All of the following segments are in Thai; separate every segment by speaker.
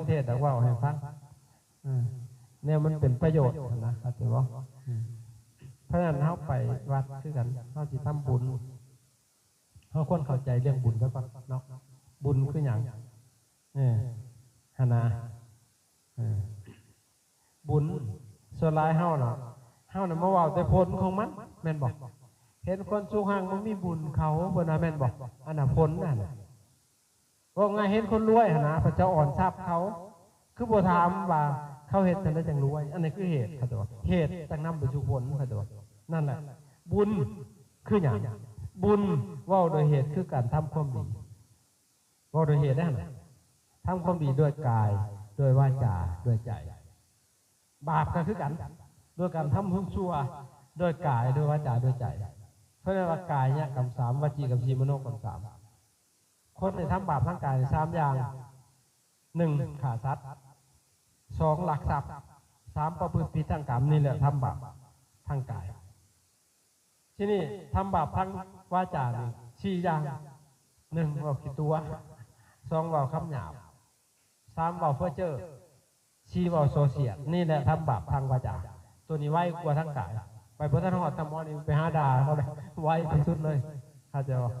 Speaker 1: เทศแต่ว่าให้ฟังเนี่ยมันเป็นประโยชน์นะครับถือว่าเพราะฉะนั้นเขาไปวัดคือกันเขาจิทำบุญเขาควรเข้าใจเรื่องบุญแล้วก็เนาะบุญคืออย่างฮานาบุญส่วนร้ายเฮาเนาะเฮาเนี่ยมาว่าแต่ผลของมันแม่นบอกเห็นคนสู้ห่างมันมีบุญเขาบนนั้นแม่นบอกอันน่ะผลนั่นว่าไงเห็นคนรวยนะพระเจ้าอ่อนทรัพย์เขาคือบัวถามว่าเขาเหตุแต่ละจังรวยอันนี้คือเหตุครับตัวเหตุจังนำไปสู่ผลครับตัวนั่นแหละบุญคืออย่างบุญว่าโดยเหตุคือการทำความดีว่าโดยเหตุได้ไหมทำความดีด้วยกายด้วยวาจาด้วยใจบาปก็คือกันด้วยการทำหุ่นชั่วด้วยกายด้วยวาจาด้วยใจเพราะนั้นว่ากายเนี่ยกรรมสามวจีกรรมสี่มโนกรรมสามคนในทำบาปทั้งกายสามอย่างหนึ่งฆ่าสัตว์สองลักทรัพย์สามประพฤติผิดทางกรรมนี่แหละทำบาปทางกายที่นี่ทำบาปทางวาจาสี่อย่างหนึ่งว่าขี้ตัวสองว่าคำหยาบสามว่าเพ้อเจ้อสี่ว่าโซเชียลนี่แหละทำบาปทางวาจาตัวนี้ไว้กว่าทางกายไปพุทธทอดทำมอนี่ไปหาด่าเขาเลยไว้ที่สุดเลยเข้าใจป่ะ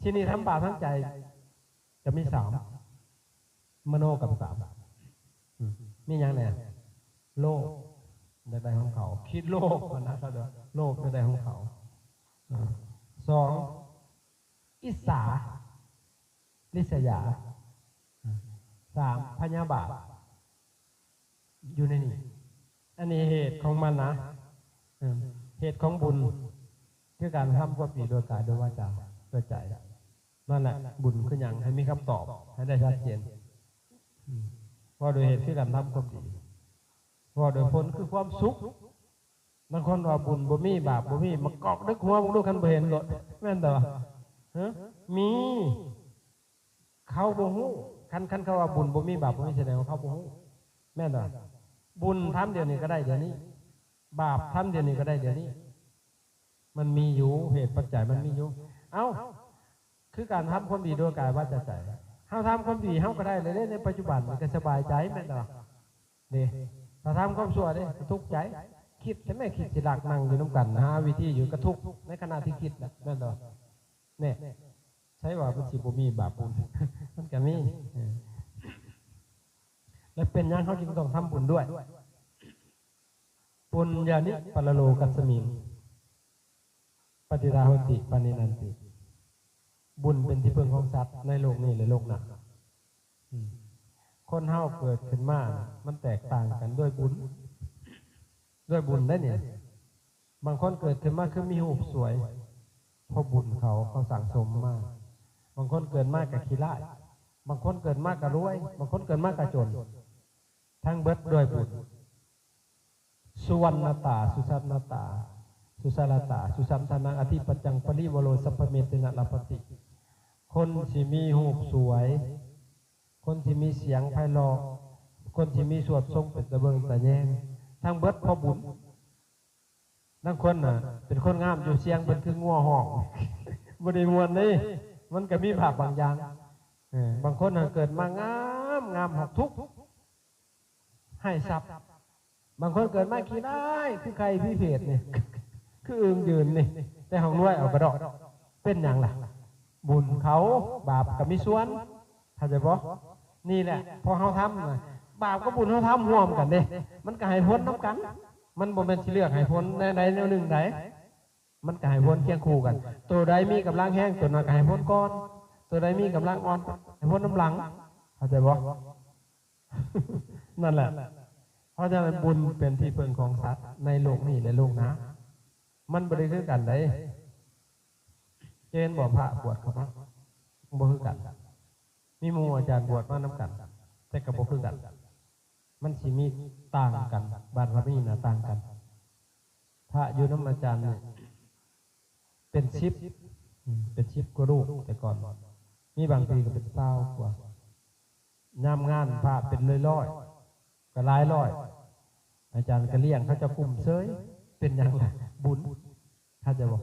Speaker 1: ที่นี่ทำบาปทั้งใจจะมีสามมโนกับสามมีอย่างไหนโลภในใจของเขาคิดโลภนะครับเด้อโลภในใจของเขาสองอิสาลิษยาสามพยาบาทอยู่ในนี้อันนี้เหตุของมันนะเหตุของบุญคือการทำความดีโดยกายโดยวาจาโดยใจนั่นแหละบุญคืออย่างให้มีคำตอบให้ได้ชัดเจนว่าโดยเหตุคือการทำความดีว่าโดยผลคือความสุขบางคนว่าบุญบ่มีบาปบ่มีมากอกดึกหัวมึงดูคันบ่เห็นหรอกแม่นต่อมีเขาบ่ฮู้คันเขาว่าบุญบ่มีบาปบ่มีแสดงว่าเขาบ่ฮู้แม่นต่อบุญทำเดี๋ยวนี้ก็ได้เดี๋ยวนี้บาปทำเดี๋ยวนี้ก็ได้เดี๋ยวนี้มันมีอยู่เหตุปัจจัยมันมีอยู่เอ้าคือการทำความดีด้วยกายวาจาใจเฮาทำความดีเฮาก็ได้เลยในปัจจุบันมันก็สบายใจแม่นต่อนี่ถ้าทำความชั่วเนี่ยทุกข์ใจคิดใช่ไหมคิดจิหลักนั่งอยู่น้ำกันหาวิธีอยู่กระทุกในขณะที่คิดนั่นต่อเนี่ยใช้ว่าเป็นสิบุมีบาปบุญมันก็มีและเป็นอย่างเขาจึงต้องทำบุญด้วยปุญญานิปะโลกัสมิงปฏิราหติปานินันติบุญเป็นที่พึ่งของสัตว์ในโลกนี้และโลกหน้าคนเฮาเกิดขึ้นมามันแตกต่างกันด้วยบุญได้เนี่ยบางคนเกิดขึ้นมาคือมีหูสวยเพราะบุญเขาสั่งสมมาบางคนเกิดมากกับขี้ร้ายบางคนเกิดมากกับรวยบางคนเกิดมากกับจนทั้งเบิดด้วยบุญสุวรรณตาสุสันนตาสุสารตาสุสัมธนังอธิปัจจังปริวโรสัพพเมตินะลาปติคนที่มีหูสวยคนที่มีเสียงไพเราะคนที่มีสวดทรงเป็นตะเบิงตะแยงทั้งเบิดพอบุญทั้งคนน่ะเป็นคนงามอยู่เสียงเป็นคืองัวหอกบริมวลนี่มันก็มีภาพบางอย่างบางคนเกิดมางามหอกทุกให้ทรัพย์บางคนเกิดมาขี้ได้คือใครพิเศษเนี่ยคืออึงยืนนี่แต่ของรวยเอากระดอกเป็นอย่างไรบุญเขาบาปกับมิส่วนเข้าใจบ่นี่แหละพอเขาทำบาปกับบุญเขาทำร่วมกันเด้มันก็ให้พ้นน้ำกันมันบ่เป็นสิเลือกให้พ้นในแนวหนึ่งไหนมันก็ให้พ้นเคียงคู่กันตัวใดมีกำลังแห้งตัวนั้นก็ให้พ้นก้อนตัวใดมีกำลังอ่อนให้พ้นน้ำหลังเข้าใจบ่นั่นแหละเพราะฉะนั้นบุญเป็นที่พึ่งของสัตว์ในโลกนี้และโลกหน้ามันบริคือกันได้เจนบ่พระบวชเขาพระบ่คือกันมีหมู่อาจารย์บวชมาน้ำกันแต่กับบ่คือกันมันสิมีต่างกันบารมีน่ะต่างกันพระอยู่น้ำอาจารย์เป็นชิปกว่ารูปแต่ก่อนมีบางทีก็เป็นเศร้ากว่างานพระเป็นร้อยก็หลายร้อยอาจารย์ก็เลี้ยงเขาจะกลุ่มเซยเป็นอย่างไรบุญถ้าจะบอก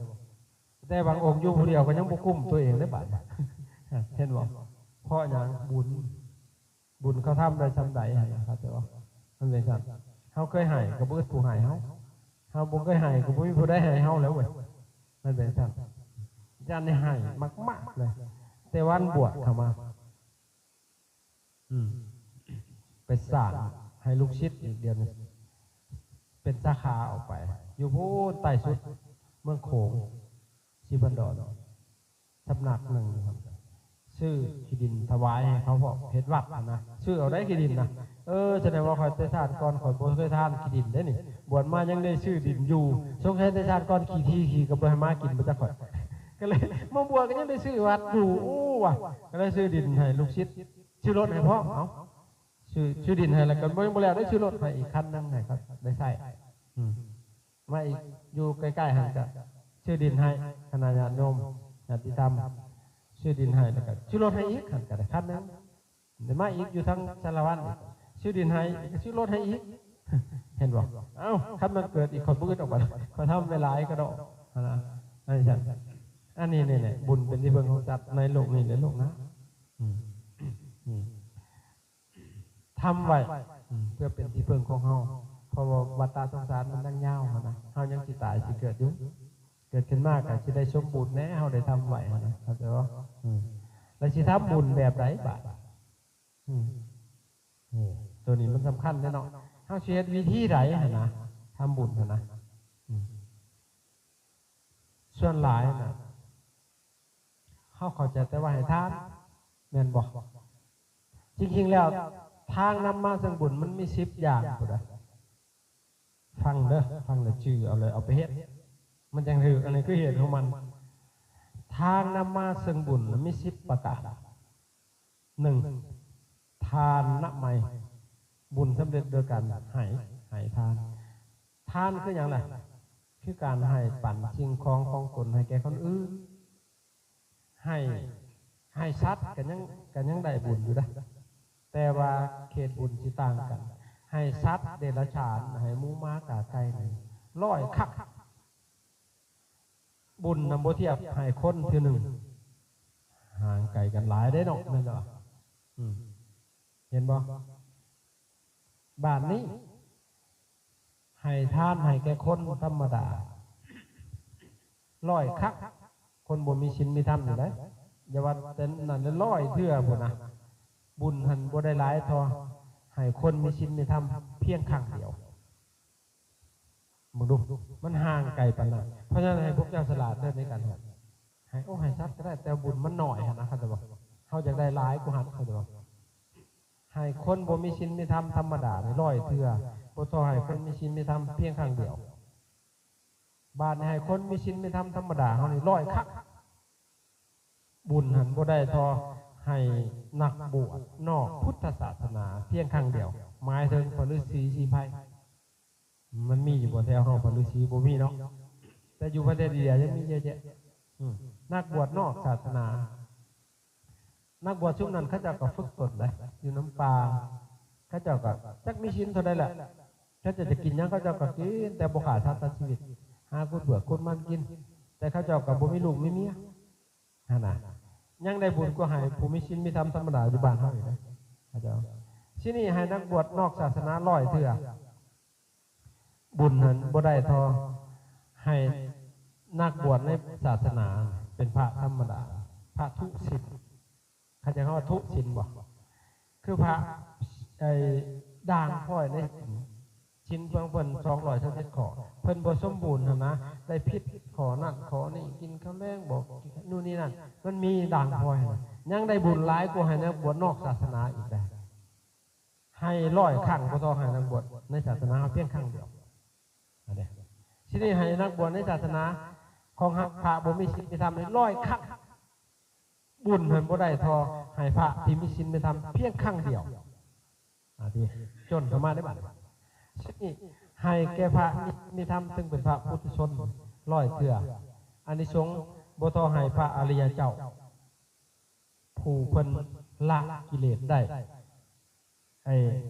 Speaker 1: แต่บางองค์อยู่ผู้เดียวก็ยังบุกุ้มตัวเองได้บาดเห็นบอกเพราะอย่างบุญ บุญเขาทำได้สำใดนะครับแต่ว่ามันเป็นสั่นเขาเคยให้กับบุญผู้ให้เขาบุญเคยให้กับบุญผู้ได้ให้เขาแล้วเว้ยมันเป็นสั่นยันในให้มากๆเลยแต่วันบวชเข้ามาไปสร้างให้ลูกชิดอีกเดือนนึงเป็นสาขาออกไปอยู่พูดใต้สุดเมืองโขงชีบันดอนสำนักหนึ่งชื่อขี้ดินถวายให้เขาบอกเพชรวัดนะชื่อเอาได้ขี้ดินนะแสดงว่าคอยเตชาติก่อนคอยโบเคยทานขี้ดินได้นี่บวชมายังได้ชื่อดินอยู่ทรงให้เตชาติก่อนขี่กับใบไม้กินมาจากข่อยก็เลยมาบวชก็ยังได้ชื่อวัดอยู่ว่ะก็ได้ชื่อดินให้ลูกชิดชื่อรถให้พ่อเอาชื่อดินให้แล้วกันเมื่อแล้วได้ชื่อรถให้อีกคันนึงให้ครับได้ใส่มาอีกอยู่ใกล้ๆหันกับชื่อดินให้คณะญาติโยมญาติธรรมชื่อดินให้แล้วกันชื่อรถให้อีกหันกับคันนึงเดี๋ยวมาอีกอยู่ทั้งสารวัตรชื่อดินให้ชื่อรถให้อีกเห็นบอกเอ้าคันมันเกิดอีกคนพูดออกมาพอทำเวลาก็ดอกนะอันนี้ฉันอันนี้เนี่ยบุญเป็นที่เพิ่งของจัดในโลกนี้ในโลกนะทำไว้เพื่อเป็นที่เพิ่งของเฮาเพราะว่าวัฏฏะสงสารมันตั้งยาวนะเฮายังสิตายสิเกิดอยู่เกิดขึ้นมากก็สิได้สมบูรณ์แน่เฮาได้ทำไว้นะเข้าใจบ่แล้วสิทำบุญแบบไหนบาดตัวนี้มันสำคัญแน่เนาะเฮาสิเฮ็ดวิธีใดนะทำบุญนะส่วนหลายนะเฮาเข้าใจแต่ว่าให้ทานแม่นบ่จริงๆแล้วทางนำมาซึ่งบุญมันมี10อย่างพุ่นน่ะฟังเด้อฟังแล้วชื่อเอาเลยเอาไปเฮ็ดมันจังถืออันนี้คือเหตุของมันทางนำมาซึ่งบุญมี10ประการ1ทานละไมบุญสำเร็จโดยการให้ทานคืออย่างไรคือการให้ปันสิ่งของตนให้แก่คนอื่นให้สัตว์กันยังได้บุญอยู่นะแต่ว่าเขตบุญสิต่างกันให้สัตว์เดรัจฉานให้หมูม้ากาไก่ร้อยคักบุญนำบ่เทียบให้คนทีหนึ่งห่างไกลกันหลายได้เนาะนั่นเหรอเห็นบ่บ้านนี้ให้ทานให้แก่คนธรรมดาร้อยคักคนบ่มีศีลมีธรรมอยู่ได้อย่าว่าแต่นั่นร้อยเทื่อพุ่นนะบุญหันบ่ได้หลายทอให้คนมีศีลมีธรรมเพียงครั้งเดียวมึงดูมันห่างไกลปานนั้นเพราะฉะนั้นให้พวกเจ้าฉลาดเด้อในการให้ซัดก็ได้แต่บุญมันหน่อยนะเขาจะบอกเขาอยากได้หลายกูหันเขาจะบอกให้คนบ่มีศีลมีธรรมธรรมดาร้อยเทื่อบ่ทอให้คนมีศีลมีธรรมเพียงครั้งเดียวบาดให้คนมีศีลมีธรรมธรรมดาเขานี่ร้อยคักบุญหันบ่ได้ทอให้นักบวชนอกพุทธศาสนาเพียงครั้งเดียวหมายถึงพระฤาษีชีไพมันมีอยู่บนแถวห้องพระฤาษีบ่มีเนาะแต่อยู่ประเทศอินเดียยังมีเยอะแยะนักบวชนอกศาสนานักบวชช่วงนั้นเขาเจ้าก็ฝึกตนเลยอยู่น้ำปลาเขาเจ้าก็จักมีชิ้นเท่าใดแหละเขาจะกินยังเขาเจ้าก็กินแต่บ่ขาดทางชีวิตหากุดเบื่อกุดมันกินแต่เขาเจ้าก็บ่มีลูกมีเมียน่ะยังได้บุญก็ให้ผู้มีศีลมีธรรมธรรมดาอยู่บ้านเฮาอยู่นะเขาเจ้าที่นี่ให้นักบวชนอกศาสนาร้อยเทื่อบุญนั้นบ่ได้ทอให้นักบวชในศาสนาเป็นพระธรรมดาพระทุศีลเขาจะเรียกว่าทุศีลบ่คือพระด่างพ่อยในชิ้นเพิ่น227ข้อเพิ่นบ่สมบูรณ์นะได้ผิดข้อนั่นข้อนี้กินข้าวแลงบอกนู่นนี่นั่นมันมีด่างพ่อยยังได้บุญหลายกว่าให้นักบวชนอกศาสนาอีกได้ให้100ครั้งบ่ทอให้นักบวชในศาสนาเพียงครั้งเดียวที่นี่ให้นักบวชในศาสนาของพระบ่มีศีลมีธรรม100ครั้งบุญเพิ่นบ่ได้ทอให้พระที่มีศีลมีธรรมเพียงครั้งเดียวที่จนเข้ามาได้บัดนี่ให้แก่พระมีธรรมซึ่งเป็นพระพุทธชน100เทื่ออานิสงส์บ่ทอให้พระอริยเจ้าผู้เพิ่นละกิเลสได้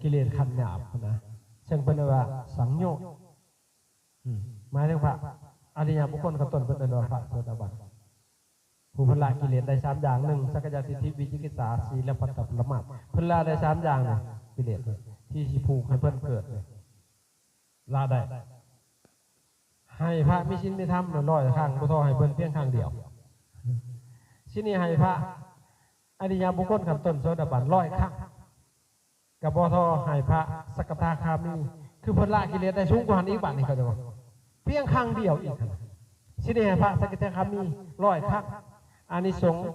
Speaker 1: กิเลสขันธ์หยาบนะซึ่งเป็นว่าสังโยชน์หมายถึงพระอริยบุคคลกับตนเป็นพระโสดาบัน ผู้พละกิเลสได้3อย่าง1สักยะทิฏฐิวิจิกิจฉาศีลปัตตปรมาสเพิ่นละได้3อย่างนี่กิเลสที่สิผูกให้เพิ่นเกิดละได้ให้พระมีศีลมีธรรม100ครั้งบ่ทอให้เพิ่นเพียงครั้งเดียวที่นี่ให้พระอริยบุคคลขั้นต้นโสดาบัน100ครั้งกับบ่ทอให้พระสกทาคามีคือเพิ่นละกิเลสได้สูงกว่านี้อีกบาดนี่เขาจะว่าเพียงครั้งเดียวอีกที่นี่ให้พระสกทาคามี100ครั้งอานิสงส์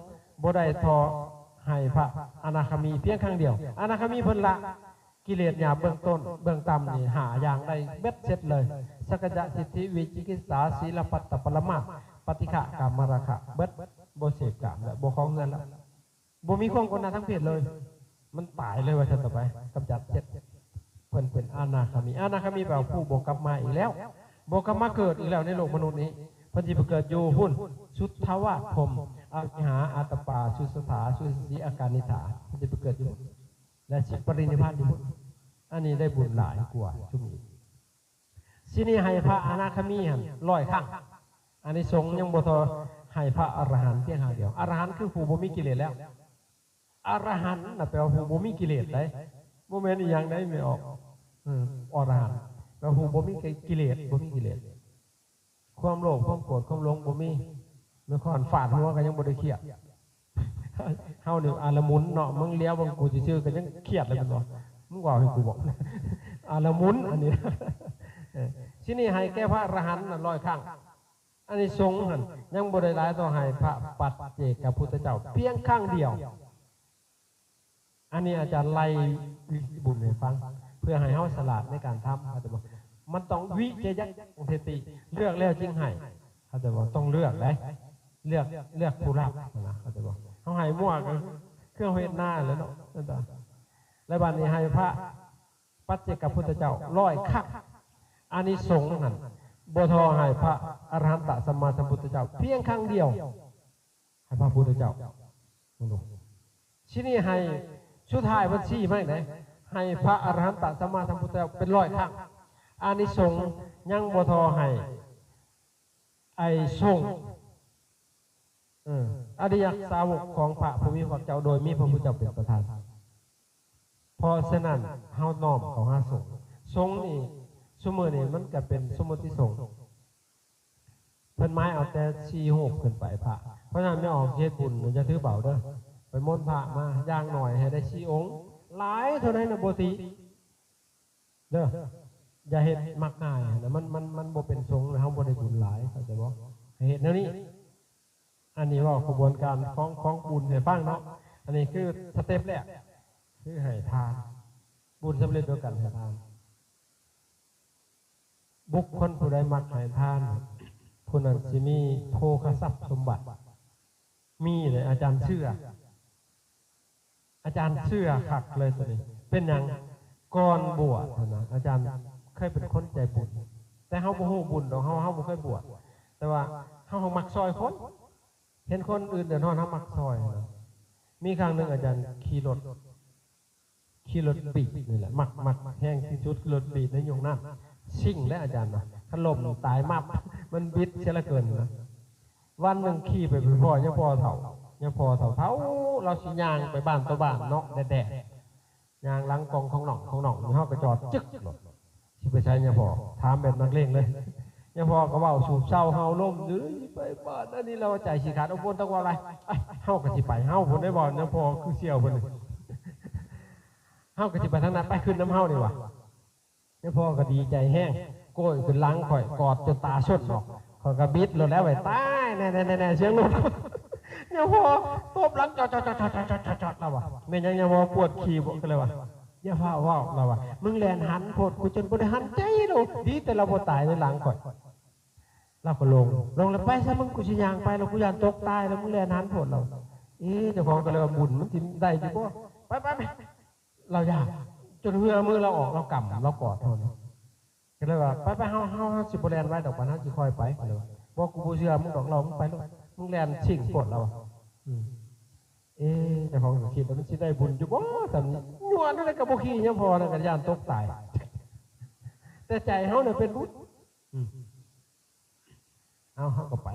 Speaker 1: บ่ได้ทอให้พระอนาคามีเพียงครั้งเดียวอนาคามีเพิ่นละกิเลสหยาบเบื้องต้นเบื้องต่ำนี่หาอย่างได้เบ็ดเสร็จเลยสักยะทิฏฐิวิจิกิจฉาศีลปัตตปรมาสปฏิฆะกามราคะเบ็ดบ่เสพกามและบ่ของเงินแล้วบ่มีความกดดันทั้งเพศเลยมันตายเลยว่าจะต่อไปกำจัดเจ็ดเพิ่นเป็นอนาคามีอนาคามีแปลว่าผู้บ่กลับมาอีกแล้วบ่กลับมาเกิดอีกแล้วในโลกมนุษย์นี้เพิ่นสิไปเกิดอยู่หุ่นสุทธาวาสพรหมอวิหาอาตปาสุสถาสุสีอาการนิถาเพิ่นสิไปเกิดอยู่และสิปรินิพพานอยู่อันนี้ได้บุญหลายกว่าชุมนี้สินี่ให้พระอนาคามีหั่น100ครั้งอันนี้สงยังบ่ทอให้พระอรหันต์เพียงครั้งเดียวอรหันต์คือผู้บ่มีกิเลสแล้วอรหันต์น่ะแปลว่าผู้บ่มีกิเลสได้บ่แม่นอีหยังได้ไม่ออกอรหันต์แปลว่าผู้บ่มีกิเลสบ่มีกิเลสความโลภความโกรธความหลงบ่มีเมื่อก่อนฟาดหัวก็ยังบ่ได้เครียดเฮานี่อาละมุนเนาะมึงเลี้ยวบังกูซื่อๆก็ยังเครียดเลยมันบ่มึงว่าให้กูบอกอาละมุนอันนี้ที่นี่ให้แก่พระอรหันต์100ครั้งอันนี้สงฆ์หั่นยังบ่ได้หลายต่อให้พระปัจเจกพุทธเจ้าเพียงครั้งเดียวอันนี้อาจารย์ไล่บุญให้ฟังเพื่อให้เฮาฉลาดในการทำเขาจะบอกมันต้องวิเจยักเทติเลือกแล้วจึงให้เขาจะบอกต้องเลือกได้เลือกผู้รับนะเขาจะบอกเขาให้มั่วก็เครื่องเวทนาแล้วเนาะแล้วบัดนี้ให้พระปัจเจกพุทธเจ้า100ครั้งอานิสงส์นั่นบ่ทอให้พระอรหันตสัมมาสัมพุทธเจ้าเพียงครั้งเดียวให้พระพุทธเจ้าที่นี่ให้สุดท้ายวันที่ไม่ไหนให้พระอรหันตสัมมาสัมพุทธเจ้าเป็น100ครั้งอานิสงส์ยังบ่ทอให้ไอ้สงฆ์อริยสาวกของพระผู้มีพระเจ้าโดยมีพระพุทธเจ้าเป็นประธานเพราะฉะนั้นเฮาน้อมเขาหาสงฆ์สงฆ์นี่สมมุตินี่มันก็เป็นสมมุติสงฆ์เพิ่นไม้เอาแต่4-6ขึ้นไปพระเพราะฉะนั้นไม่ออกเฮ็ดบุญมันจะถือเบาเด้อไปมนต์พระมาย่างหน่อยให้ได้4องค์หลายเท่านั้นน่ะบ่ติเด้ออย่าเฮ็ดมักง่ายนะมันบ่เป็นสงฆ์เฮาบ่ได้บุญหลายเข้าใจบ่ให้เฮ็ดแนวนี้อันนี้ว่ากระบวนการของบุญให้ฟังเนาะอันนี้คือสเต็ปแรกคือให้ทานบุญสำเร็จโดยการให้ทานบุคคลผู้ใดมักให้ทานผู้นั้นสิมีโภคทรัพย์สมบัติมีเลยอาจารย์เชื่อคักเลยตัวนี้เป็นอย่างก่อนบวชนะอาจารย์เคยเป็นคนใจบุญแต่เฮาบ่ฮู้บุญดอกเฮาบ่เคยบวชแต่ว่าเฮามักซอยคนเห็นคนอื่นเดือดร้อนเฮามักซอยนะมีครั้งหนึ่งอาจารย์ขี่รถปีนี่แหละมักแห้งที่สุดรถปีในยงนั้นชิ่งและอาจารย์นะถล่มตายมากมันบิดเสียละเกินนะวันหนึ่งขี่ไปพ่อยังพอเถ่าเราสิย่างไปบ้านตัวบ้านเนาะแดดย่างล้างกองของหนองมีห้องกระจอดจึ๊กที่ไปใช้ยังพอถามแบบนักเลงเลยยังพอก็ว่าสูบเศร้าเฮาล่มหรือไปบ้านอันนี้เราใจสีขาดอุบลตะวันอะไรเฮาก็สิไปเฮาคนได้บอกยังพอคือเสี่ยวคนเลยเฮาก็สิไปทางนั้นไปขึ้นน้ำเฮาดีกว่ายังพอก็ดีใจแห้งโก้ยขึ้นล้างข่อยกอดจนตาชดหรอกข่อยกระบิดลงแล้วไปตายแน่เสียงลูกยังพอตบหลังจอดเราวะไม่ยังพอปวดขี่บอกกันเลยวะอย่าพาว่าเราวะมึงแลนหันโผดกูจนบริหันใจดูดีแต่เราบ่ตายในหลังก่อนเราก็ลงแล้วไปซะมึงกูชิยางไปเรากูยานตกตายแล้วมึงแลนหันโผดเราเจ้าของก็เลยว่าบุญมันทิมได้ดีป่ะไปเราอยากจนเหือมือเราออกเรากำเรากอดเท่านั้นก็เลยว่าไปเฮาสิบแลนไว้ดอกปันเฮาสิคอยไปเลยว่าบอกกูบูเชื่อมึงดอกเรามึงไปลูกมึงแลนชิงกดเราเจ้าของคิดว่ามันสิได้บุญอยู่บ่แต่ย้อนอะไรกับบุคียังพอนะกันยานตกตายแต่ใจเขาเนี่ยเป็นบุญเอาเขาก็ไป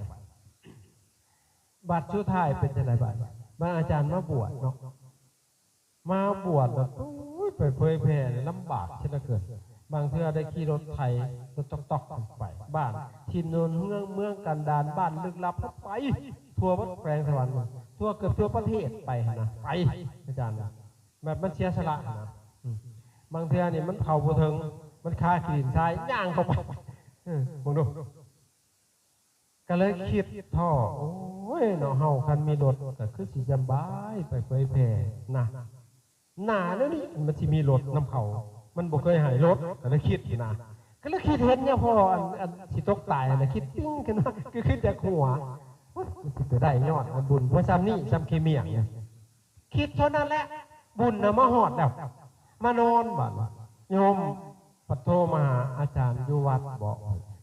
Speaker 1: บัดสุดท้ายเป็นจังไดบัดบางอาจารย์มาบวชเนาะมาบวชแบบไปเผยแผ่ลำบากเช่นเกิดบางเทื่อได้ขี่รถไถรถตอกไปบ้านทินโนนเมืองกันดานบ้านลึกลับไปทั่ววัดแปลงสวรรค์ทั่วเกือบทั่วประเทศไปนะไปอาจารย์แบบมันเสียสละนะบางเทื่อนี่มันเผาบ่ถึงมันคาขีนทรายย่างเข้าไปมองดูก็เลยคิดท่อโอ้ยเนาะเฮาคันมีรถก็คือสิสบายไปเผยแผ่นะหน้าแล้วนี่มันสิมีรถนำเขามันบ่เคยหายรถก็เลยคิดนะก็เลยคิดเห็นเนี่ยพออันสิตกตายนะคิดติ้งขึ้นมาคือขึ้นจากหัวมันสิไปได้ยอดบุญเพราะซ้ำนี่ซ้ำเคมีอย่างเนี่ยคิดเท่านั้นแหละบุญน่ะมาฮอดแล้วมานอนบ้านโยมปโทมาหาอาจารย์อยู่วัดบอก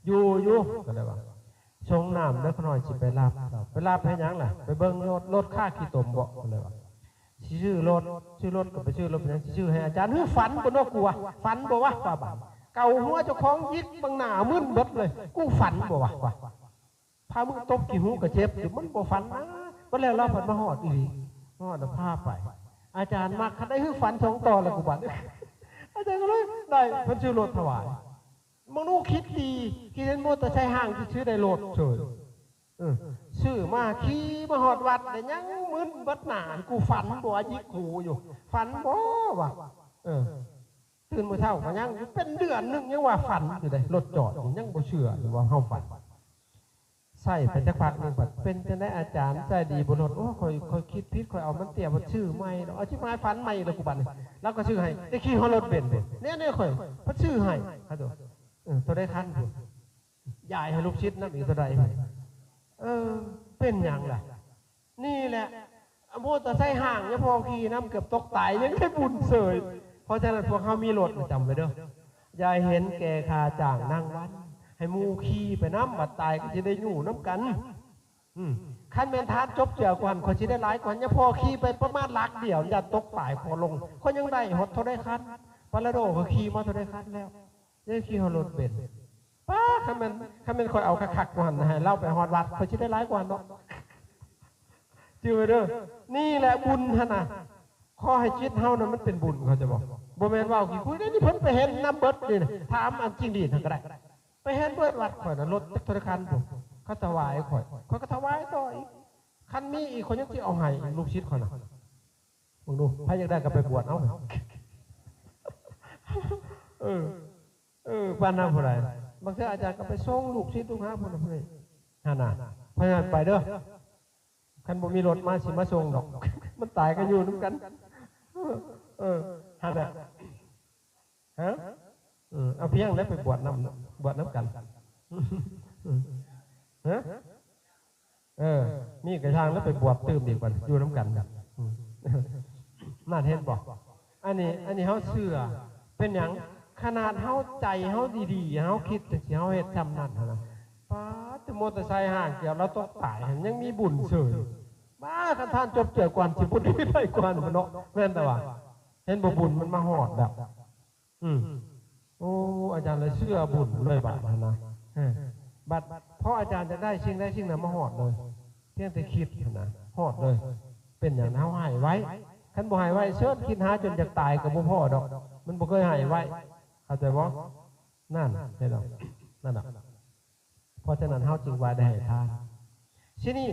Speaker 1: อยู่ก็เลยว่าชงน้ำแล้วขน่อยสิไปรับให้ยังล่ะไปเบิ่งรถค่าขี้ตมบอกก็เลยว่าชื่อรถก็ไปชื่อรถเป็นชื่อให้อาจารย์เฮ้ยฝันบ่เนาะกูว่าฝันบ่วะป้าบ่าเก่าหัวเจ้าของยิกบางหน้ามึนเบิดเลยกูฝันบ่วะพามึงตบกี่หูก็เจ็บอยู่มันบ่ฝันนะก็แล้วเราฝันมาหอดอีหลีหอดผ้าไปอาจารย์มาคันได้เฮ้ยฝัน2 ต่อแล้วกูบัดอาจารย์ก็เลยได้เพิ่นชื่อรถถวายมึงนู้คิดดีคิดเห็นมอเตอร์ไซค์ห่างที่ชื่อได้รถเฉยชื่อมาขี่มาหอดวัดแต่ยังมึนบัดหนากูฝันบ่ยิกหูอยู่ฝันบ่วะตื่นมื้อเช้าก็ยังเป็นเดือนนึงยังว่าฝันอยู่ได้รถจอดยังบ่เชื่อว่าเฮาฝันใส่ไปจักพักนึงบัดเป็นจังได๋อาจารย์ใจดีบ่รถโอ้ค่อยคิดผิดค่อยเอามันเตี้ยบ่ชื่อใหม่เนาะเอาชื่อมาฝันใหม่แล้วกูบัดนี่แล้วก็ชื่อให้ได้ขี่ฮอรถเบนซ์เนี่ยค่อยเพิ่นชื่อให้ครับตัวได้คันพุ่นยายให้ลูกชิดนำอีกตัวใดเป็นหยังล่ะนี่แหละมอเตอร์ไซค์ห่างยังพอขี่น้ำเกือบตกตายยังได้บุญเสยเพราะฉะนั้นพวกเขามีรถจำไว้เด้อยายเห็นแกคาจ่างนั่งวันให้มูขี่ไปน้ำบัดตายก็จะได้อยู่น้ำกันขันเมนทานจบเจียวกวนคนจะได้หลายกว่ายังพอขี่ไปประมาณลักเดียวอย่าตกตายพอลงคนยังได้หดเท่าได้คันปาราโดเขาขี่มาเท่าได้คันแล้วยังขี่ฮอรถเบนซ์ป้าขันเมนคอยเอาคักๆกวนนะฮะเล่าไปฮอดวัดคนจะได้หลายกว่าเนาะจือเด้อนี่แหละบุญท่านน่ะข้อให้จิตเฮานั้นมันเป็นบุญเขาจะบอกบ่แม่นว่ากี่คุยได้นี่เพิ่นไปเห็นน้ำเบิดนี่ถามอันจริงดีท่านก็ได้ไปเห็นเบิดวัดข่อยน่ะรถธนาคารผมเขาถวายข่อยก็ถวายต่ออีกคันมีอีกคนยังสิเอาให้ลูกศิษย์ข่อยน่ะมึงดูถ้าอยากได้ก็ไปบวชเอาบ้านน้ำผู้ใดบางทีอาจารย์ก็ไปส่งลูกศิษย์ลูกหาพุ่นน่ะเพิ่นนั่นน่ะเพราะฉะนั้นไปเด้อคันบ่มีรถมาสิมาส่งดอกมันตายกันอยู่น้ำกันฮะแบบเอาเพียงแล้วไปบวชน้ำกันมีกระช่างแล้วไปบวชตื่มดีกว่าอยู่น้ำกันน่าเห็นบอกอันนี้เขาเชื่อเป็นอย่างขนาดเขาใจเขาดีๆเขาคิดแต่เขาเฮ็ดทำนั่นนะป้าจะมอเตอร์ไซค์ห่างเกี่ยวเราต้องตายยังมีบุญเฉยบ้าท่านจบเกี่ยวกวนสิบุญไม่ได้กวนมันเนาะแม่นแต่ว่าเห็นบุญมันมาหอดแบบโอ้อาจารย์เลยเชื่อบุญเลยบัดนะบัดเพราะอาจารย์จะได้ชิงนั้นมาหอดเลยเพียงแต่คิดนะหอดเลยเป็นอย่างนั้นหายไว้ขันบ่หายไว้เชิดคิดหาจนจะตายกับพ่อดอกมันบ่เคยหายไว้เข้าใจบ่นั่นใช่หรอนั่นแหละเพราะฉะนั้นเฮาจึงว่าได้ให้ทานที่นี่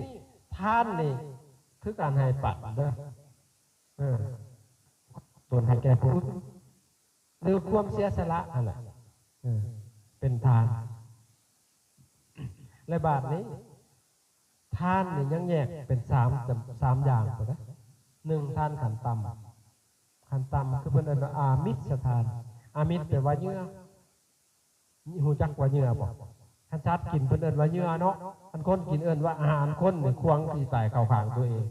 Speaker 1: ทานนี่คือการให้ปัดเด้อตัวให้แก่ผู้หรือความเสียสละนั่นแหละเป็นทานในบาทนี้ทานนี่ยังแยกเป็น3อย่างก็ได้1ทานขันต่ำคือเป็นอามิสทานอามิสแปลว่าเยื่อหูจักว่าเยื่อบอกขันชัดกินเป็นว่าเยื่อเนาะอันคนกินว่าอาหารคนเนี่ยควงที่ตายเข่าขางตัวเอง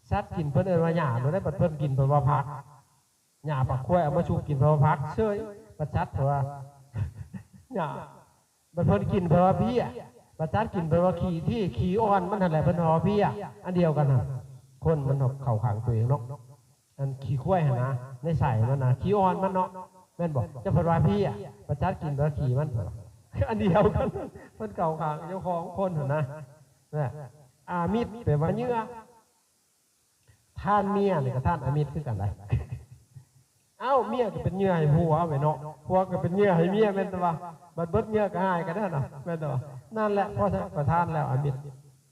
Speaker 1: ชัดกินเป็นว่าหญ้าเราได้ปัดเพิ่นกินเป็นว่าพักหญ้าปักขั้วเอามาชูกินเป็นว่าพักเชยปัดชัดเพราะว่าหญ้าปัดเพิ่นกินเป็นว่าพี่ปัดชัดกินเป็นว่าขี้อ่อนมันอะไรเป็นหอพี่อันเดียวกันนะคนมันเข่าขางตัวเองเนาะอันขี้ขั้วหนะในใส่มันนะขี้อ่อนมันเนาะแม่นบอกจะเป็นว่าพี่ปัดชัดกินเป็นว่าขี้มันอันเดียวกันมันเก่าขางเจ้าของคนนะ อามิตรแปลว่าเหยื่อท่านเมียนี่กับท่านอามิตรคือกันไรเอ้าเมียก็เป็นเหยื่อให้ผัวไปเนาะผัวก็เป็นเหยื่อให้เมียเป็นตัวบัดเบิดเหยื่อก็หายกันได้เนาะเป็นตัวนั่นแหละเพราะประทานแล้วอามิตร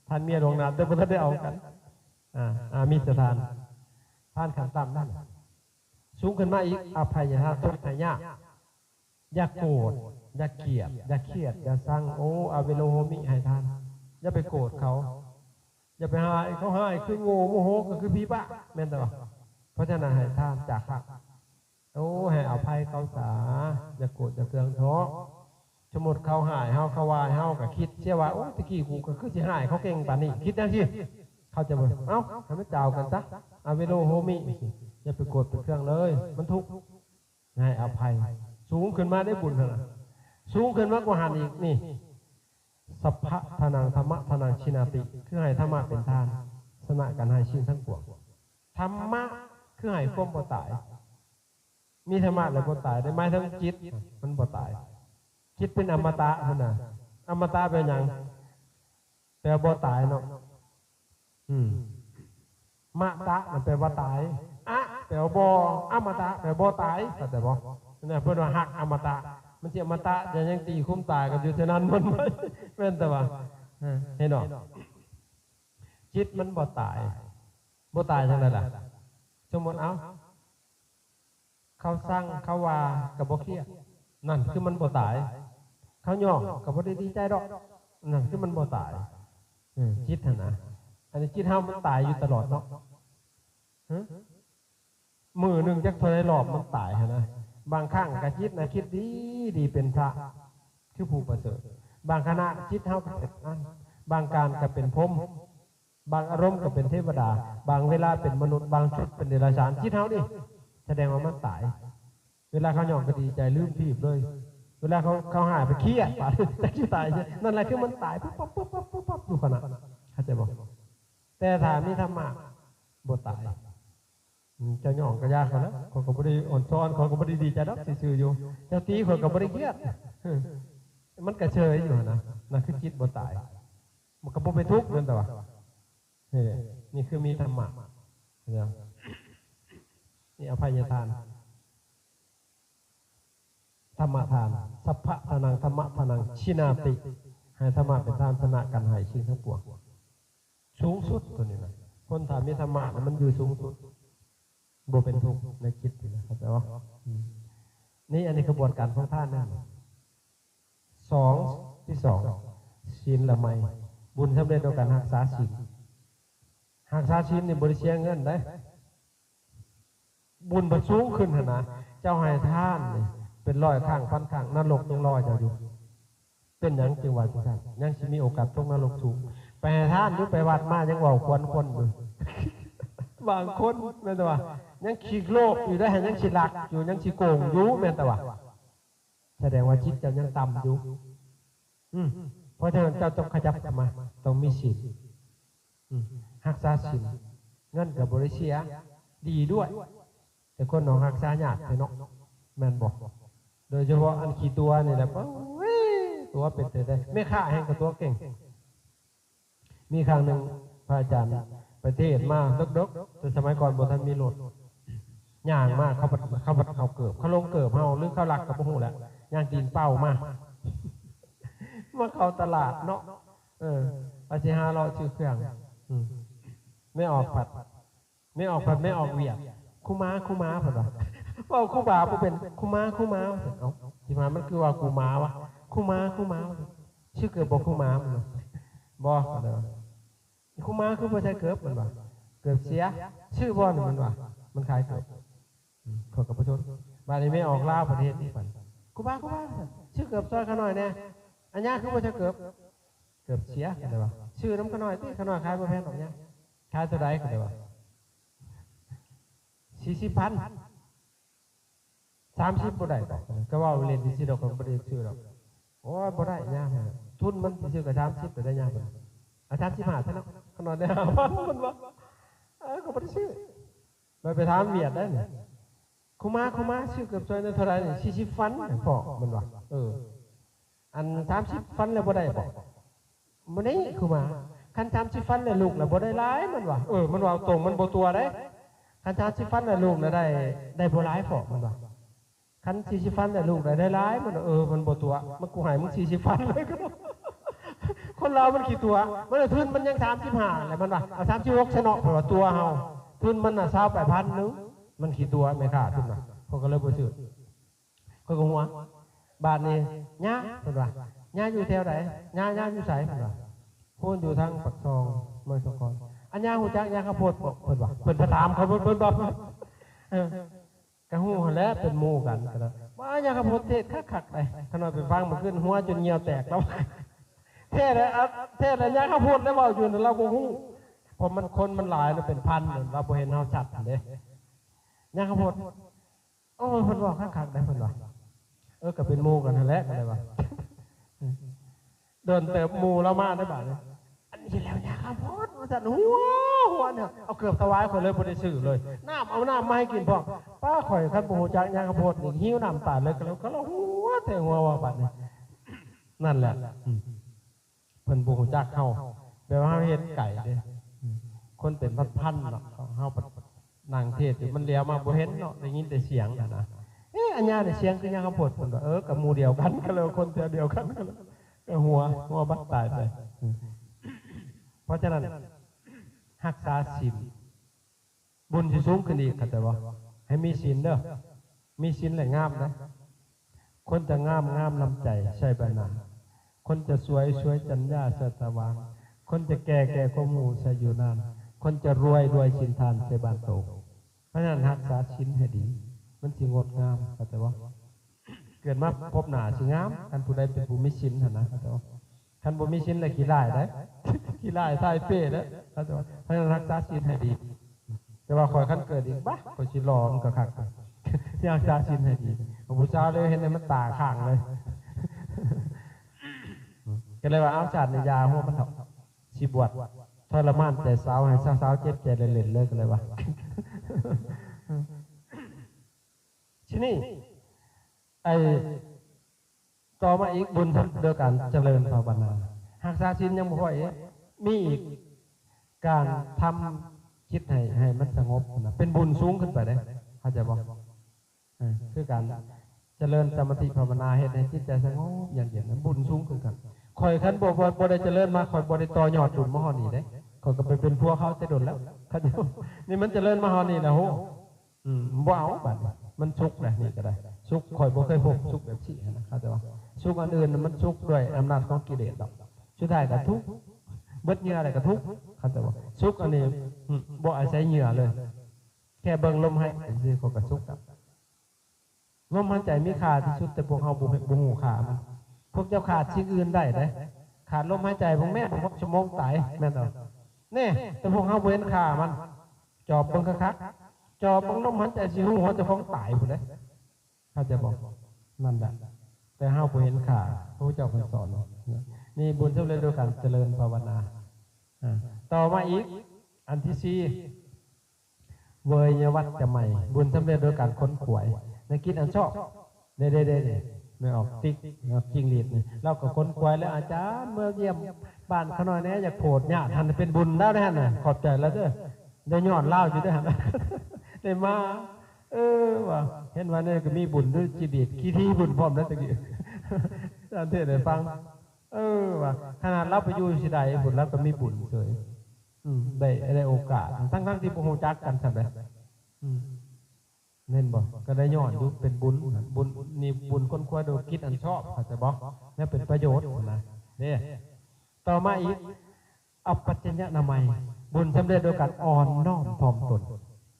Speaker 1: ท่านเมียลงน้ำแต่บ่ทันได้เอากันอามิตรจะทานท่านขันต่ำนั่นสูงขึ้นมาอีกอภัยทานต้นไม้ยากอย่าโกรธอย่าเกลียดอย่าเครียดอย่าสั่งโอ้อเวโลโฮมิให้ทานอย่าไปโกรธเขาอย่าไปหายเขาหายคือโง่โมโหก็คือพี่บ้าแม่นแต่ว่าเพราะฉะนั้นให้ทานจากข้าโอ้ให้อภัยเขาสาอย่าโกรธอย่าเคืองท้อสมมติเขาหายเฮาเขาวายเฮาก็คิดเชื่อว่าโอ้ตะกี้กูก็คือสิหายเขาเก่งป่านนี้คิดจังซี่เขาจะบอกเอ้าทำให้เจ้ากันซะอเวโลโฮมิอย่าไปโกรธไปเคืองเลยมันทุกข์ให้อภัยสูงขึ้นมาได้บุญเถอะสูงขึ้นมากกว่าหันอีกนี่สัพพะทานังธรรมะทานังชินาติคือให้ธรรมะเป็นทานสนะกันให้ชิ้นทั้งปวงธรรมะคือให้ความบ่ตายมีธรรมะแล้วบ่ตายได้ไหมทั้งจิตมันบ่ตายจิตเป็นอมตะขนาดอมตะเป็นอย่างแต่บ่ตายเนาะมะตะมันแปลว่าตายอะแปลว่าบ่อมตะแปลว่าบ่ตายเข้าใจบ่เนี่ยเพิ่นว่าหักอมตะมันสิอมตะจะยังตีคุ้มตายกันอยู่เท่านั้นมันแม่นแต่ว่าเห็นเนาะจิตมันบ่ตายจังได๋ล่ะสมมุติเอาเขาสร้างเขาว่าก็บ่เครียดนั่นคือมันบ่ตายเขาย่อก็บ่ได้ดีใจดอกนั่นคือมันบ่ตายจิตนะอันนี้จิตเฮามันตายอยู่ตลอดเนาะมือหนึ่งจักเท่าไรรอบมันตายนะบางครั้งกะจิตนะคิดดีเป็นพระคือผู้ประเสริฐบางขณะจิตเฮาบางการก็เป็นพรหมบางอารมณ์ก็เป็นเทวดาบางเวลาเป็นมนุษย์บางชุดเป็นเดรัจฉานจิตเฮานี่แสดงว่ามันตายเวลาเขาหย่อนก็ดีใจลืมทีบเลยเวลาเขาหายไปเครียดแต่ที่ตายนั่นแหละคือมันตายปุ๊บปั๊บปุ๊บปั๊บปุ๊บปั๊บดูขนาดเข้าใจบ่แต่ถ้ามีธรรมะบ่ตายเจ้าหย่องก็ยากเขาแล้วเขาก็บ่ได้อ่อนซ้อนเขาก็บ่ได้ดีใจดอกซื่อๆอยู่เจ้าตีเขาก็บ่ได้เครียดมันก็เฉยอยู่นะนั่นคือจิตบ่ตายมันก็บ่ไปทุกข์นั่นแต่ว่านี่คือมีธรรมะนี่อภัยทานธรรมทานสัพพะทานังธรรมะทานังชินาติให้ธรรมะเป็นทานชนะกันให้ชิ้นทั้งปวงสูงสุดตัวนี้นะคนถามมีธรรมะมันอยู่สูงสุดบ่เป็นทุกข์ในจิตนะครับแต่ว่านี่อันนี้กระบวนการของท่านนั่นที่สองศีลละไมบุญสำเร็จโดยการรักษาศีลรักษาศีลนี่บริเชียเงินได้บุญมันสูงขึ้นนะเจ้าให้ท่านนี่เป็นร้อยข้างพันข้างนรกยังลอยอยู่เป็นอย่างจึงว่าจังซั่นยังสิมีโอกาสตกนรกสูงไปให้ท่านหรือไปวัดมายังเว้าควรคนอยู่บางคนแม่นแต่ว่ายังขี้โลภอยู่ได้ยังสิลักอยู่ยังสิโกงอยู่แม่นแต่ว่าแสดงว่าจิตเจ้ายังต่ำอยู่เพราะฉะนั้นเจ้าต้องขยับมาต้องมีศีลรักษาศีลเงินกับบริเชียดีด้วยแต่คนหนองรักษาญาติเนาะแม่นบอกโดยเฉพาะอันขี้ตัวนี่แหละตัวเป็นได้ไม่ฆ่าแห่งกับตัวเก่งมีครั้งหนึ่งพระอาจารย์ประเทศมาดกๆแต่สมัยก่อนบนท่านมีรถย่างมากเขาเกิบเขาลงเกิบเฮาหรือเขาหลักกับพวกหูแหละย่างกินเป้ามากมาเข้าตลาดเนาะอาชีฮาเราชื่อเครื่องไม่ออกผัดไม่ออกเวียดคู่ม้าผัดวะว่าคู่บ่าผู้เป็นคู่ม้าเอาที่มามันคือว่าคู่ม้าวะคู่ม้าชื่อเกิดบอกคู่ม้ามันบอกคู่ม้าคือผู้ชายเกิดมันวะเกิดเสียชื่อบอลมันวะมันขายเกิดขอกับประชดบาลีไม่ออกล่าประเทศนี้ฝันคู่ม้าชื่อเกิดซอยขน่อยเนี่ยอันนี้คือผู้ชายเกิดเสียกันเลยวะชื่อน้ำขน่อยที่ขน่อยขายประเภทแบบนี้ขายตัวใดกันเลยวะ40,000 30บ่ได้ก็ว่าเรียนที่สิดอกก็บ่ได้ชื่อดอกโอ้ยบ่ได้ยากทุนมันสิก็30ก็ได้ยากบ่อาจารย์15ซะเนาะขนาดได้5,000มันว่าก็บ่ได้ชื่อไปถามเวียดได้นี่คุมาชื่อเกือบซอยนั้นเท่าไหร่นี่40 ฟันพอมันว่าอัน30 ฟันแล้วบ่ได้บ่บ่ได้คุมาข คันชามสิฟันได้ลูกแล้วบ่ได้หลายมันว่ามันว่าตรงมันบ่ตัวได้คันชามสิฟันได้ลูกแล้วได้บ่หลายพอมันว่าคันสิฟันได้ลูกได้หลายมันมันบ่ตัวมันกูให้มึงสิฟันเลยก็คนเรามันกี่ตัวมันทุนมันยัง35แหละมันว่าเอา36ชนะเพราะว่าตัวเฮาทุนมันน่ะ28,000นึงมันกี่ตัวไม่ค่าทุนน่ะเขาก็เลยบ่ซื้อเขาก็หัวบาทนี้ย่าเพิ่นว่าย่าอยู่แถวไหนย่าอยู่ไสเพิ่นว่าพูนอยู่ทางปักซองเมืองสกลอันย่าฮู้จักย่าข้าวโพดเพิ่นว่าเพิ่นถามเขาเพิ่นบอกกะฮู้หั่นแหละเป็นหมู่กันก็แล้วว่าย่าข้าวโพดเทศคักๆไปขนาดไปฟังมันขึ้นหัวจนเหงียวแตกแล้วเทศแล้วย่าข้าวโพดได้เว้าอยู่เราบ่ฮู้เพราะมันคนมันหลายแล้วเป็นพันเราบ่เห็นเฮาชัดเด้ย่าข้าวโพดเพิ่นบอกคักๆได้เพิ่นว่าก็เป็นหมู่กันนั่นแหละก็เลยว่าเดินเติบหมู่เรามาได้บาดนี้อันนี้แล้วย่าข้าวโพดว่าซั่นหัวเนี่ยเอาเกือบถวายคนเลยบ่ได้ซื้อเลยเอาน้ำมาให้กินพร้อมป้าข่อยคันบ่ฮู้จักย่าข้าวโพดนี่หิวน้ำตาเลยก็แล้วหัวแต่หัวว่าบัดนี้นั่นแหละเพิ่นบ่ฮู้จักเฮาแปลว่าเฮาเฮ็ดไก่เด้คนเป็นพันๆเนาะเฮานั่งเทศอยู่มันเลี้ยวมาบ่เห็นเนาะได้ยินแต่เสียงนะอันญาเนี่ยเสียงคือย่างข้าวโพดเพิ่นว่ากับหมู่เดียวกันก็เลยคนแถวเดียวกันก็เลยหัวบัดตายไปเพราะฉะนั้นรักษาศีลบุญสิสูงขึ้นอีกเข้าใจบ่ให้มีศีลเด้อมีศีลแล้วงามนะคนจะงามน้ำใจใช่บ่น่ะคนจะสวยจัญญาสตวางคนจะแก่ความหมู่ใส่อยู่นานคนจะรวยศีลทานใส่บ้านโตเพราะฉะนั้นรักษาศีลให้ดีมันสิงดงามเข้าใจบ่เกิดมาพบหน้าสิงามคันผู้ใดเป็นผู้มีศีลหั่นนะเข้าใจบ่คันบ่มีศีลแล้วขี้ร้ายได้ขี้ร้ายทายเป้เด้อเข้าใจบ่เพราะฉะนั้นรักษาศีลให้ดีแต่ว่าขอคันเกิดอีกบ่ก็สิรอมันก็คักรักษาศีลให้ดีผู้สาวเลยเห็นมันตาข้างเลยก็เลยว่าเอาชาติในยาหัวมันเฒ่าสิบวชทรมานแต่สาวให้สาวเจ็บใจเล่นๆเลยก็เลยว่าทีนี้ต่อมาอีกบุญเดียวกันเจริญภาวนารักษาศีลยังบ่พออีกมีอีกการทำจิตให้มันสงบนะเป็นบุญสูงขึ้นไปได้เข้าใจบ่คือการเจริญสมาธิภาวนาเฮ็ดให้จิตใจสงบอย่างเย็นนั้นบุญสูงขึ้นกันข่อยคันบ่ได้เจริญมาข่อยบ่ได้ต่อยอดบุญมาฮอดนี่เด้ข่อยก็ไปเป็นพวกเขาแต่โดนแล้วเข้าใจนี่มันเจริญมาฮอดนี่นะโหบ่เอาบัดมันสุขแหละนี่ก็ได้สุขข่อยบ่เคยพบสุขแบบนี้นะเข้าใจบ่สุขอันอื่นมันสุขด้วยอำนาจของกิเลสดอกสุดท้ายก็ทุกข์เบิดเหงื่ออะไรก็ทุกข์เข้าใจบ่สุขอันนี้บ่อาศัยเหงื่อเลยแค่เบิ่งลมหายใจสิเขาก็สุขแล้วลมหายใจมีค่าที่สุดแต่พวกเฮาบ่ฮู้ค่ามันพวกเจ้าขาดสิ่งอื่นได้เด้ขาดลมหายใจพวกแม่ผม6 ชั่วโมงตายแม่นบ่นี่แต่พวกเฮาบ่เห็นค่ามันจอบเบิ่งคักๆจอบเบิ่งลมหายใจสิฮู้ว่าเจ้าของตายพุ่นเด้เขาจะบอกนั่นแหละแต่เฮาบ่เห็นค่าพระพุทธเจ้าเพิ่นสอนนี่บุญสำเร็จโดยการเจริญภาวนาต่อมาอีกอันที่4เวยวัจจะใหม่บุญสำเร็จโดยการค้นขวยในกิจอันชอบเด้ไม่ออกติ๊กจริงหลีดนี่เราก็ค้นขวยแล้วอาจารย์เมื่อเยี่ยมบ้านเขาหน่อยแน่อยากโผล่ญาติท่านเป็นบุญแล้วนะฮะน่ะขอบใจแล้วเด้อได้ย้อนเล่าอยู่ด้วยฮะได้มาว่าเห็นว่าเนี่ยก็มีบุญด้วยจิตดีขี้ที่บุญพร้อมแล้วตะกี้ท่านเทศน์ให้ฟังว่าขนาดเราไปอยู่ที่ใดบุญแล้วก็มีบุญเฉยได้โอกาสทั้งที่บ่ฮู้จักกันซั่นเด้เน้นบ่ก็ได้ย้อนอยู่เป็นบุญนี่บุญคนควรโดยคิดอันชอบเข้าใจบ่และเป็นประโยชน์นะนี่ต่อมาอีกอัปปัจจยนามัยบุญสำเร็จโดยการอ่อนน้อมถ่อมตน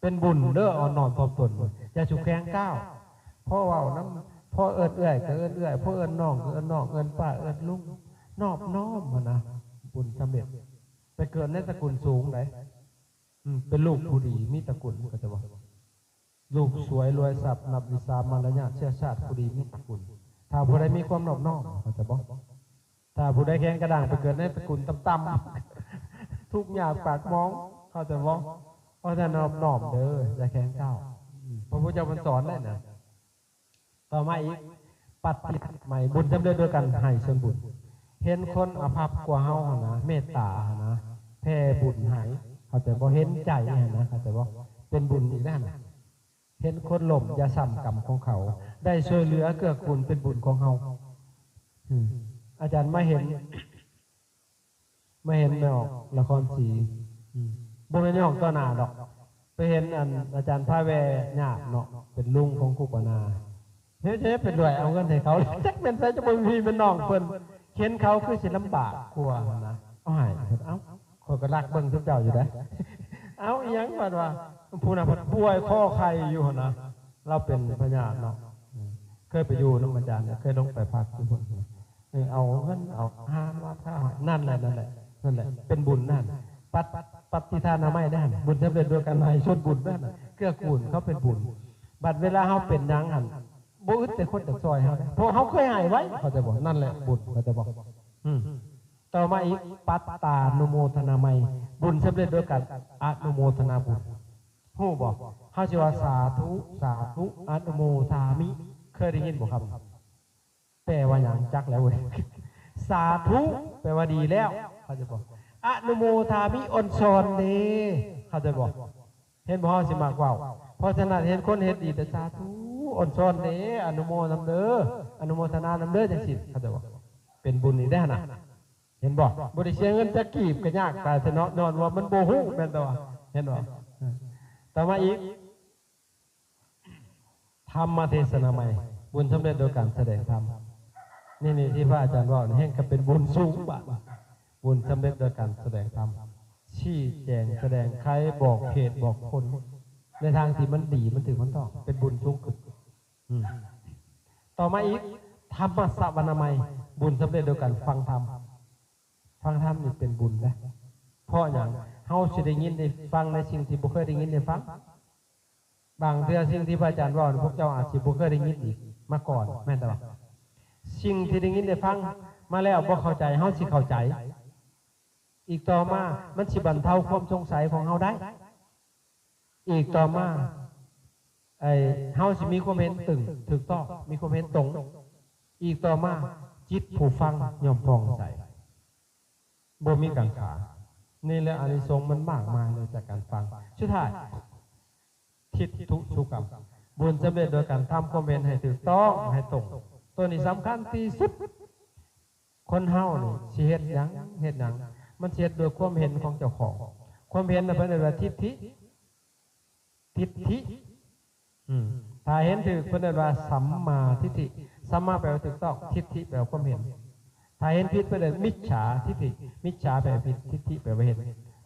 Speaker 1: เป็นบุญเด้ออ่อนน้อมถ่อมตนอย่าฉุกแข็งก้าวพ่อเว้าน้ำพ่อเอิ้นเอื้อยก็เอิ้นเอื้อยพ่อเอิ้นน้องก็เอิ้นน้องเอิ้นป้าเอิ้นลุงนอบน้อมนะบุญสำเร็จไปเกิดในตระกูลสูงไหนเป็นลูกผู้ดีมีตระกูลก็จะว่าลูกสวยรวยทรัพย์นับวิสามารยาทเชื้อชาติผู้ดีมีตระกูลถ้าผู้ใดมีความนอบน้อมเขาจะบอกถ้าผู้ใดแข็งกระด้างไปเกิดในตระกูลต่ำๆทุกอย่างปากมองเขาจะบอกเพราะถ้านอบน้อมเด้อจะแข็งก้าวพระพุทธเจ้าสอนเลยนะต่อมาอีกปฏิบัติใหม่บุญสำเร็จโดยการให้ส่วนบุญเห็นคนอภัพกว่าเฮานะเมตตานะ แผ่บุญหายเขาแต่บ่เห็นใจนะเขาแต่บ่เป็นบุญอีกนั่นเห็นคนหล่มอย่าซ้ำกรรมของเขาได้ช่วยเหลือเกื้อกูลเป็นบุญของเฮาอาจารย์มาเห็นไม่ออกละครสีบ่แม่นออกต่อหน้าดอกไปเห็นอาจารย์พาแวญาติเนาะเป็นลุงของครูปนาเฮ้ยเป็นด้วยเอาเงินให้เขาจักเป็นไสจะบ่มีเป็นน้องเพิ่นเห็นเขาคือสิลำบากกลัวนะเอาให้เอ้าข้อยก็รักเบิ่งทุกเจ้าอยู่ได้เอาอีหยังบัดว่าผู้น่ะป่วยคอไข้อยู่หั่นนะเราเป็นพญาเนาะเคยไปอยู่นำอาจารย์เคยลงไปพักอยู่พุ่นเอาเงินเอาหามาท่านั่นแหละเป็นบุญนั่นปฏิทานไม่ได้บุญจะเป็นด้วยกันในชนบุญนั่นเกื้อกูลเขาเป็นบุญบัดเวลาเขาเป็นยังหันบุญแต่คนแต่ซอยเขาเพราะเขาเคยหายไว้เขาจะบอกนั่นแหละบุญเขาจะบอกต่อมาอีกปัตตานุโมทนาไม่บุญสำเร็จด้วยกันอนุโมทนาบุญฮู้บอกเขาชื่อว่าสาธุอนุโมทามิเคยได้ยินบอกครับแปลว่าอย่างจักแล้วเว้ยสาธุแปลว่าดีแล้วเขาจะบอกอนุโมทามิอนซอนเดเขาจะบอกเห็นพ่อสิมากกว่าเพราะฉะนั้นเห็นคนเห็นดีแต่สาธุอนซอนเดอนุโมนำเด้ออนุโมทนานำเด้อจังสิเขาจะบอกเป็นบุญนี่ได้นะเห็นบอกบริเชียเงินจะกีบก็ยากแต่จะนอนว่ามันโบหูแม่นตัวเห็นบอกต่อมาอีกธรรมเทศนาใหม่บุญสำเร็จโดยการแสดงธรรมนี่ที่พระอาจารย์ว่าแห่งก็เป็นบุญสูงบะบุญสำเร็จโดยการแสดงธรรมชี้แจงแสดงใครบอกเหตุบอกผลในทางที่มันดีมันถึงมันต้องเป็นบุญสูงสุดต่อมาอีกธรรมสวนามัยบุญสำเร็จโดยการฟังธรรมนี่เป็นบุญนะเพราะอย่างเฮาสิได้ยินได้ฟังในสิ่งที่บ่เคยได้ยินได้ฟังบางเรื่องสิ่งที่พระอาจารย์ว่าพวกเจ้าอาจสิบ่เคยได้ยินอีกมาก่อนแม่นแต่ว่าสิ่งที่ได้ยินได้ฟังมาแล้วบ่เข้าใจเฮาสิเข้าใจอีกต่อมามันสิบรรเทาความสงสัยของเฮาได้อีกต่อมาเฮาสิมีความเห็นถูกต้องมีความเห็นตรงอีกต่อมาจิตผู้ฟังย่อมพองใสบ่มีกังขานี่แหละอานิสงส์มันมากมายเลยจากการฟังสุดท้ายทิฏฐุสุกรรมบุญสำเร็จโดยการทำความเห็นให้ถูกต้องให้ตรงตัวนี้สำคัญที่สุดคนเฮานี่สิเฮ็ดหยังมันเฮ็ดโดยความเห็นของเจ้าของความเห็นน่ะเพิ่นเรียกว่าทิฏฐิถ้าเห็นถูกเพิ่นเรียกว่าสัมมาทิฏฐิสัมมาแปลว่าถูกต้องทิฏฐิแปลว่าความเห็นถ้าเห็นผิดเพิ่นเรียกมิจฉาทิฏฐิมิจฉาแปลว่าผิดทิฏฐิแปลว่าเห็น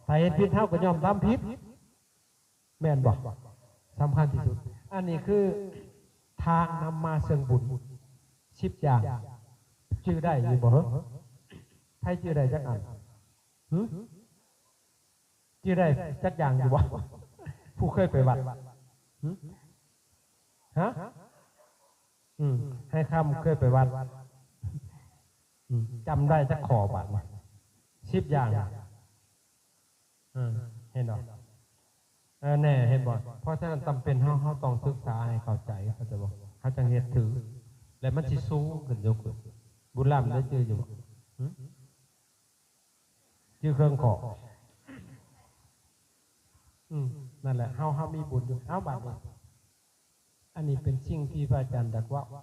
Speaker 1: ถ้าเห็นผิดเฮาก็ยอมทำผิดแม่นบ่สำคัญที่สุดอันนี้คือทางนำมาซึ่งบุญ10อย่างชื่อได้อยู่บ่ให้ชื่อได้จักอันชื่อได้จักอย่างอยู่บ่ผู้เคยไปวัดฮะให้คำเคยไปวัดจำได้จักขอบาท10อย่างเห็นดอกแน่เห็นบ่เพราะฉะนั้นจำเป็นเฮาต้องศึกษาให้เข้าใจเขาจะบอกเขาจะเฮ็ดถือและมันสิสูงขึ้นยกขึ้นบุญล้ำได้ชื่ออยู่บ่ชื่อเครื่องขอนั่นแหละเฮามีบุญอยู่เอาบาดนี้อันนี้เป็นสิ่งที่พระอาจารย์ดักว่า